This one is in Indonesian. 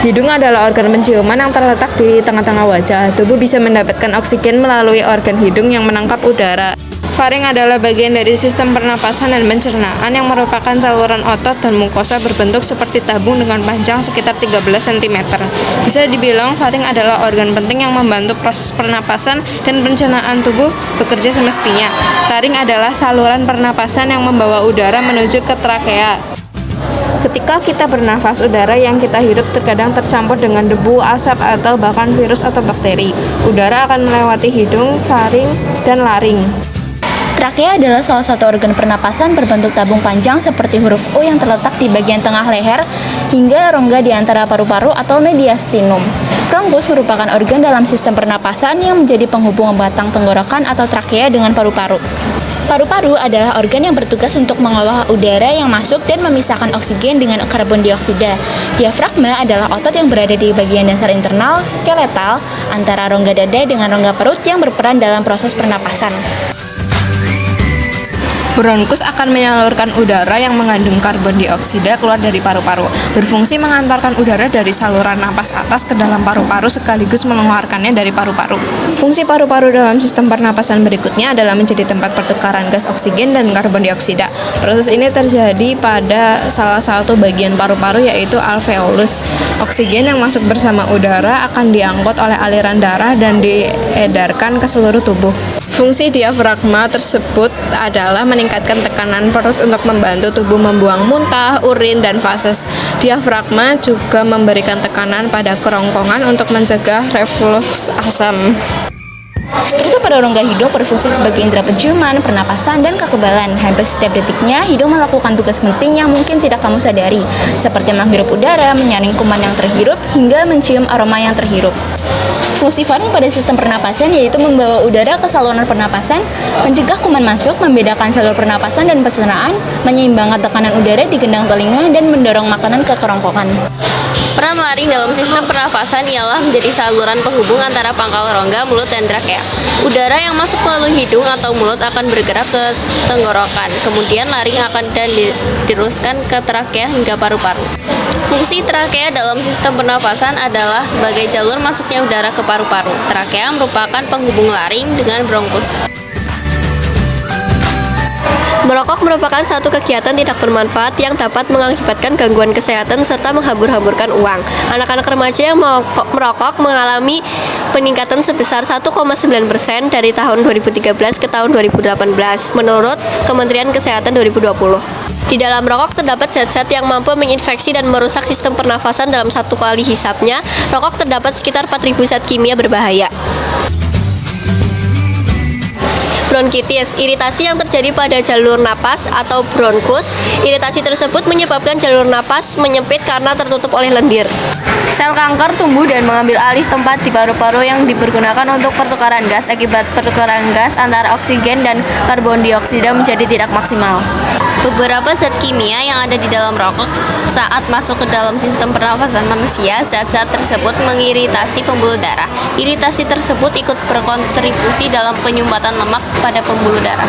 Hidung adalah organ penciuman yang terletak di tengah-tengah wajah. Tubuh bisa mendapatkan oksigen melalui organ hidung yang menangkap udara. Faring adalah bagian dari sistem pernapasan dan pencernaan yang merupakan saluran otot dan mukosa berbentuk seperti tabung dengan panjang sekitar 13 cm. Bisa dibilang faring adalah organ penting yang membantu proses pernapasan dan pencernaan tubuh bekerja semestinya. Laring adalah saluran pernapasan yang membawa udara menuju ke trakea. Ketika kita bernafas, udara yang kita hirup terkadang tercampur dengan debu, asap, atau bahkan virus atau bakteri. Udara akan melewati hidung, faring, dan laring. Trakea adalah salah satu organ pernapasan berbentuk tabung panjang seperti huruf U yang terletak di bagian tengah leher hingga rongga di antara paru-paru atau mediastinum. Bronkus merupakan organ dalam sistem pernapasan yang menjadi penghubung batang tenggorokan atau trakea dengan paru-paru. Paru-paru adalah organ yang bertugas untuk mengolah udara yang masuk dan memisahkan oksigen dengan karbon dioksida. Diafragma adalah otot yang berada di bagian dasar internal skeletal antara rongga dada dengan rongga perut yang berperan dalam proses pernapasan. Bronkus akan menyalurkan udara yang mengandung karbon dioksida keluar dari paru-paru, berfungsi mengantarkan udara dari saluran napas atas ke dalam paru-paru sekaligus mengeluarkannya dari paru-paru. Fungsi paru-paru dalam sistem pernapasan berikutnya adalah menjadi tempat pertukaran gas oksigen dan karbon dioksida. Proses ini terjadi pada salah satu bagian paru-paru yaitu alveolus. Oksigen yang masuk bersama udara akan diangkut oleh aliran darah dan diedarkan ke seluruh tubuh. Fungsi diafragma tersebut adalah meningkatkan tekanan perut untuk membantu tubuh membuang muntah, urin, dan fases. Diafragma juga memberikan tekanan pada kerongkongan untuk mencegah refluks asam. Struktur pada rongga hidung berfungsi sebagai indera penciuman, pernapasan, dan kekebalan. Hampir setiap detiknya, hidung melakukan tugas penting yang mungkin tidak kamu sadari, seperti menghirup udara, menyaring kuman yang terhirup, hingga mencium aroma yang terhirup. Fungsi faring pada sistem pernapasan yaitu membawa udara ke saluran pernapasan, mencegah kuman masuk, membedakan jalur pernapasan dan pencernaan, menyeimbangkan tekanan udara di gendang telinga, dan mendorong makanan ke kerongkongan. Peran laring dalam sistem pernapasan ialah menjadi saluran penghubung antara pangkal rongga, mulut, dan trakea. Udara yang masuk melalui hidung atau mulut akan bergerak ke tenggorokan, kemudian laring akan diteruskan ke trakea hingga paru-paru. Fungsi trakea dalam sistem pernapasan adalah sebagai jalur masuknya udara ke paru-paru. Trakea merupakan penghubung laring dengan bronkus. Merokok merupakan satu kegiatan tidak bermanfaat yang dapat mengakibatkan gangguan kesehatan serta menghambur-hamburkan uang. Anak-anak remaja yang merokok mengalami peningkatan sebesar 1,9% dari tahun 2013 ke tahun 2018 menurut Kementerian Kesehatan 2020. Di dalam rokok terdapat zat-zat yang mampu menginfeksi dan merusak sistem pernafasan dalam satu kali hisapnya. Rokok terdapat sekitar 4.000 zat kimia berbahaya. Bronkitis, iritasi yang terjadi pada jalur napas atau bronkus. Iritasi tersebut menyebabkan jalur napas menyempit karena tertutup oleh lendir. Sel kanker tumbuh dan mengambil alih tempat di paru-paru yang dipergunakan untuk pertukaran gas. Akibat pertukaran gas antara oksigen dan karbon dioksida menjadi tidak maksimal. Beberapa zat kimia yang ada di dalam rokok saat masuk ke dalam sistem pernafasan manusia, zat-zat tersebut mengiritasi pembuluh darah. Iritasi tersebut ikut berkontribusi dalam penyumbatan lemak pada pembuluh darah.